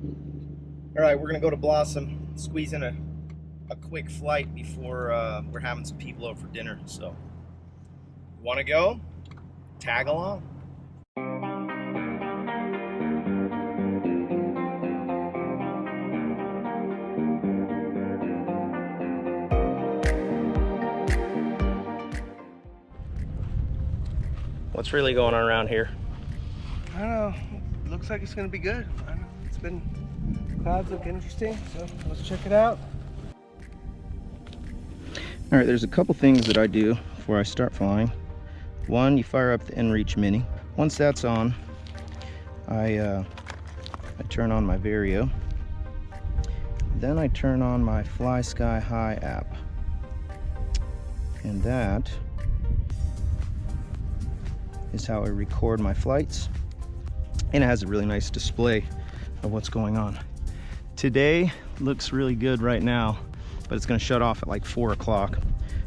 All right, we're gonna go to Blossom, squeeze in a quick flight before we're having some people over for dinner. So, want to go? Tag along. What's really going on around here? I don't know. It looks like it's gonna be good. I don't know. It's been clouds look interesting, so let's check it out. All right, there's a couple things that I do before I start flying. One, you fire up the inReach Mini. Once that's on, I turn on my Vario. Then I turn on my FlySky High app, and that is how I record my flights, and it has a really nice display of what's going on. Today looks really good right now, but it's going to shut off at like 4 o'clock.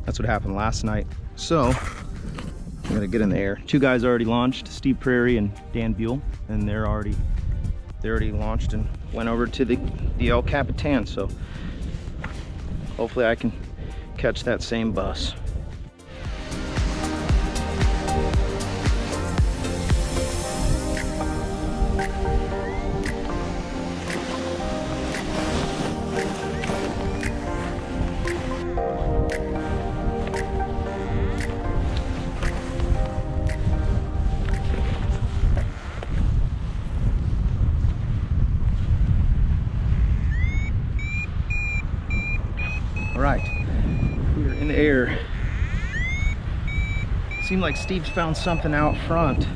That's what happened last night. So I'm going to get in the air. Two guys already launched, Steve Prairie and Dan Buell, and they're already launched and went over to the El Capitan. So hopefully I can catch that same bus. All right, we're in the air. Seemed like Steve's found something out front.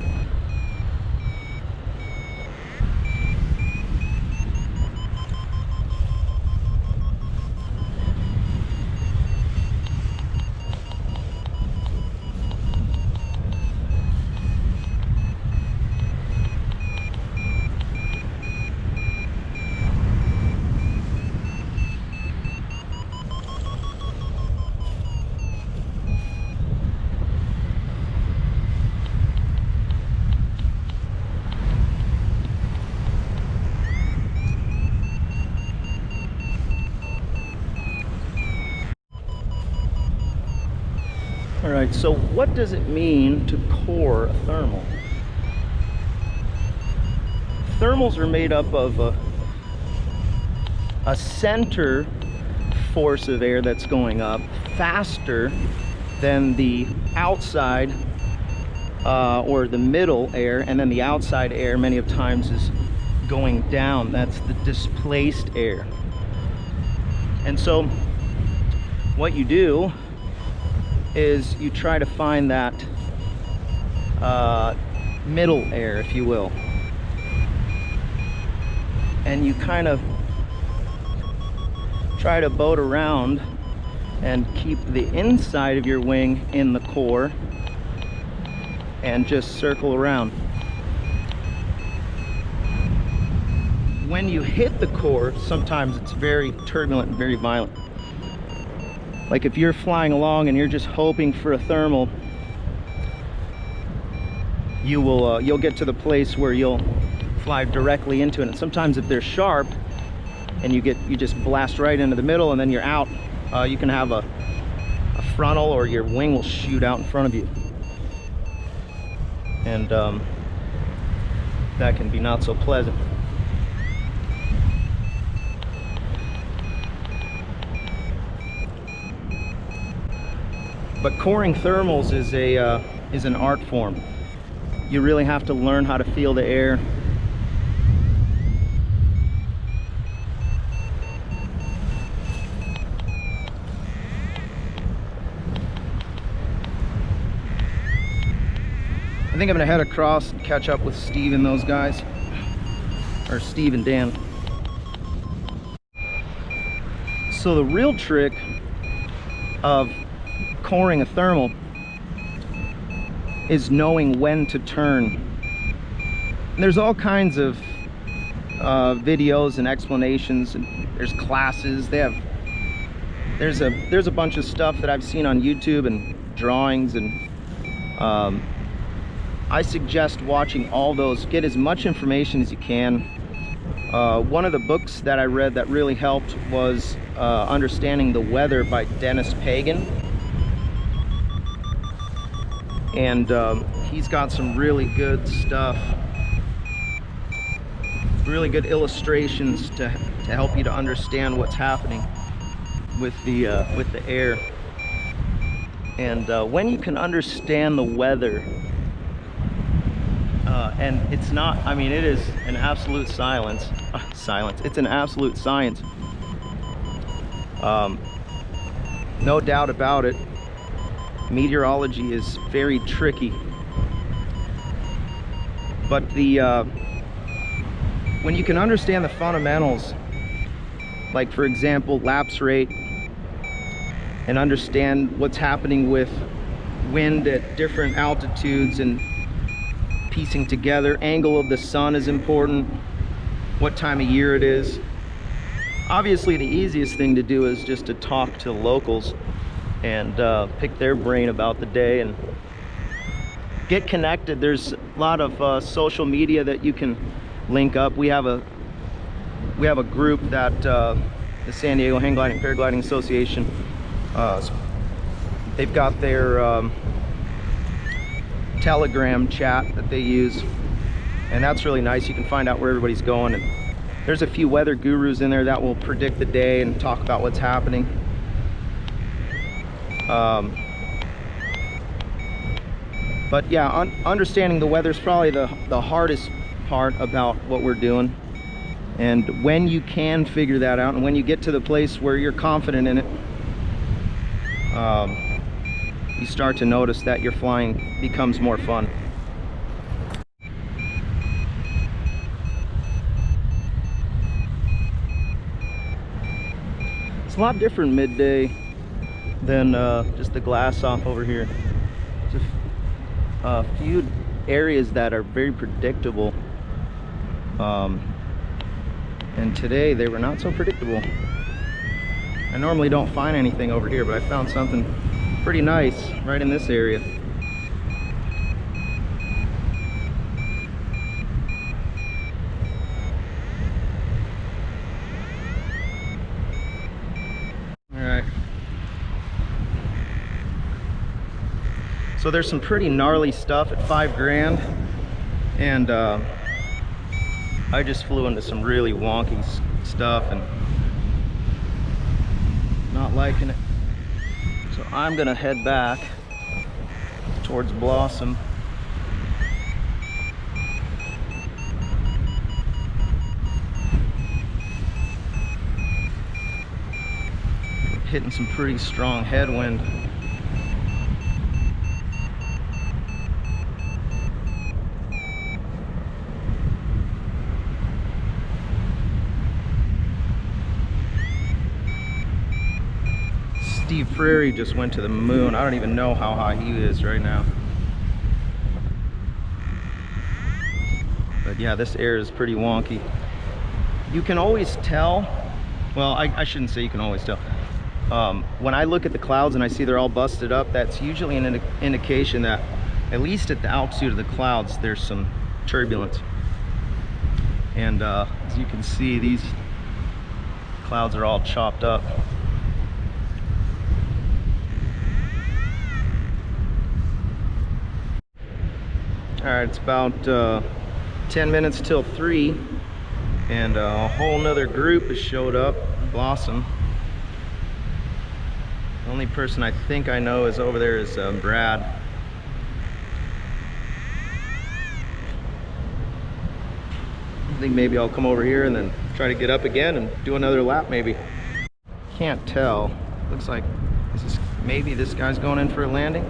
All right, so what does it mean to core a thermal? Thermals are made up of a center force of air that's going up faster than the outside or the middle air, and then the outside air many of times is going down. That's the displaced air. And so what you do is you try to find that middle air, if you will, and you kind of try to boat around and keep the inside of your wing in the core and just circle around. When you hit the core, sometimes it's very turbulent and very violent. Like if you're flying along and you're just hoping for a thermal, you'll get to the place where you'll fly directly into it. And sometimes if they're sharp and you just blast right into the middle and then you're out, you can have a frontal, or your wing will shoot out in front of you, and that can be not so pleasant. But coring thermals is an art form. You really have to learn how to feel the air. I think I'm gonna head across and catch up with Steve and those guys, or Steve and Dan. So the real trick of coring a thermal is knowing when to turn. And there's all kinds of videos and explanations, and there's classes. There's a bunch of stuff that I've seen on YouTube and drawings, and I suggest watching all those. Get as much information as you can One of the books that I read that really helped was Understanding the Weather by Dennis Pagan. And he's got some really good stuff, really good illustrations to help you to understand what's happening with the air. And when you can understand the weather, and it's not, I mean, it is an absolute silence. It's an absolute science. No doubt about it. Meteorology is very tricky. But when you can understand the fundamentals, like for example, lapse rate, and understand what's happening with wind at different altitudes and piecing together, angle of the sun is important, what time of year it is. Obviously the easiest thing to do is just to talk to locals and pick their brain about the day and get connected. There's a lot of social media that you can link up. We have a group that the San Diego Hang Gliding Paragliding Association, they've got their Telegram chat that they use, and that's really nice. You can find out where everybody's going, and there's a few weather gurus in there that will predict the day and talk about what's happening. But yeah, understanding the weather is probably the hardest part about what we're doing. And when you can figure that out, and when you get to the place where you're confident in it, you start to notice that your flying becomes more fun. It's a lot different midday than just the glass off over here. There's a few areas that are very predictable, and today they were not so predictable. I normally don't find anything over here, but I found something pretty nice right in this area. So there's some pretty gnarly stuff at 5 grand, and I just flew into some really wonky stuff and not liking it. So I'm gonna head back towards Blossom. Hitting some pretty strong headwind. Steve Frary just went to the moon. I don't even know how high he is right now. But yeah, this air is pretty wonky. You can always tell, well, I shouldn't say you can always tell. When I look at the clouds and I see they're all busted up, that's usually an indication that at least at the altitude of the clouds there's some turbulence. And as you can see, these clouds are all chopped up. All right, it's about 10 minutes till 3, and a whole nother group has showed up. Blossom. The only person I think I know is over there is Brad. I think maybe I'll come over here and then try to get up again and do another lap maybe. Can't tell. Looks like maybe this guy's going in for a landing.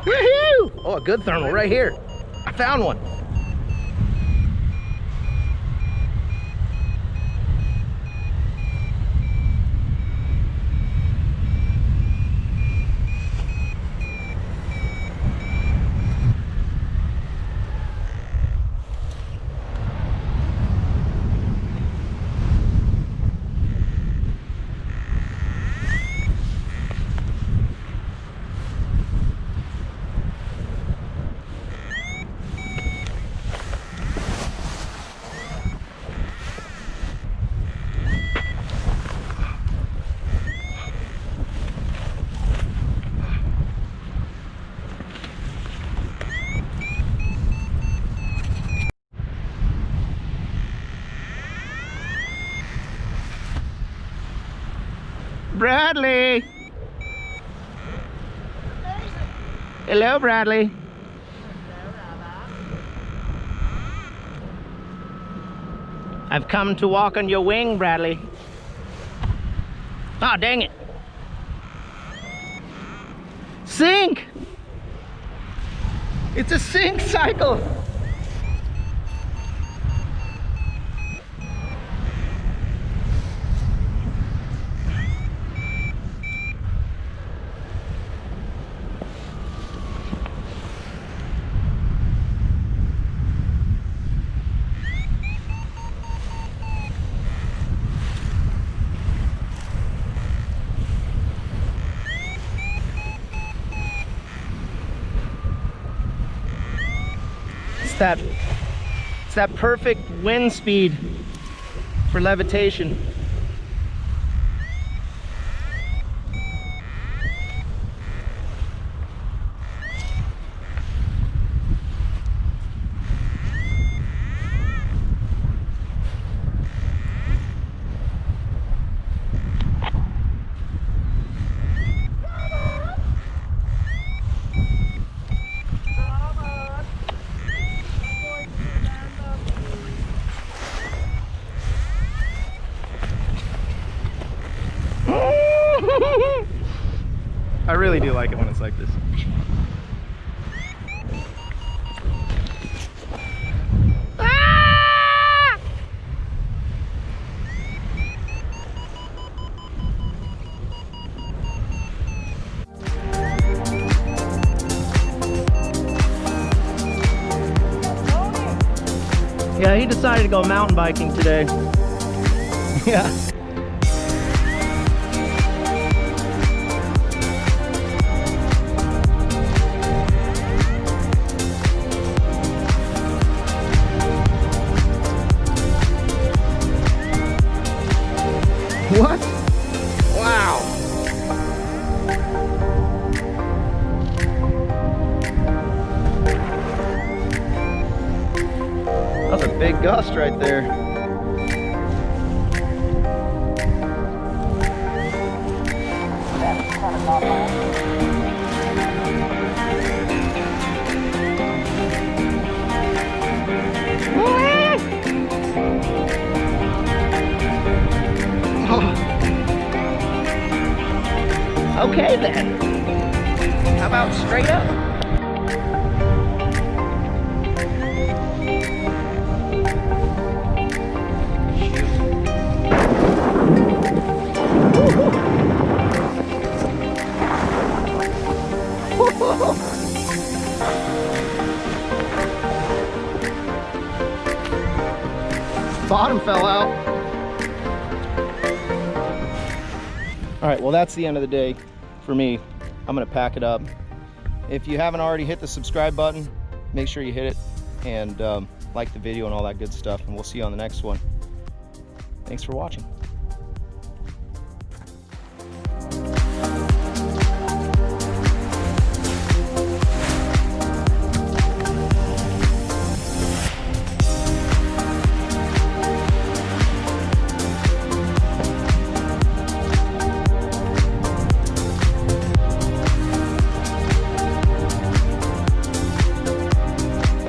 Woohoo! Oh, a good thermal right here. I found one. Bradley! Hello, Bradley. I've come to walk on your wing, Bradley. Oh, dang it. Sync! It's a sync cycle. It's that perfect wind speed for levitation. I really do like it when it's like this. Ah! Yeah, he decided to go mountain biking today. Yeah. What? Wow. That's a big gust right there. Okay then. How about straight up? Bottom fell out. All right, well, that's the end of the day for me. I'm gonna pack it up. If you haven't already hit the subscribe button, make sure you hit it and like the video and all that good stuff, and we'll see you on the next one. Thanks for watching.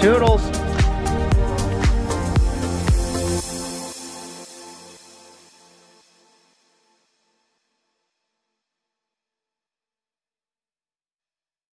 Toodles.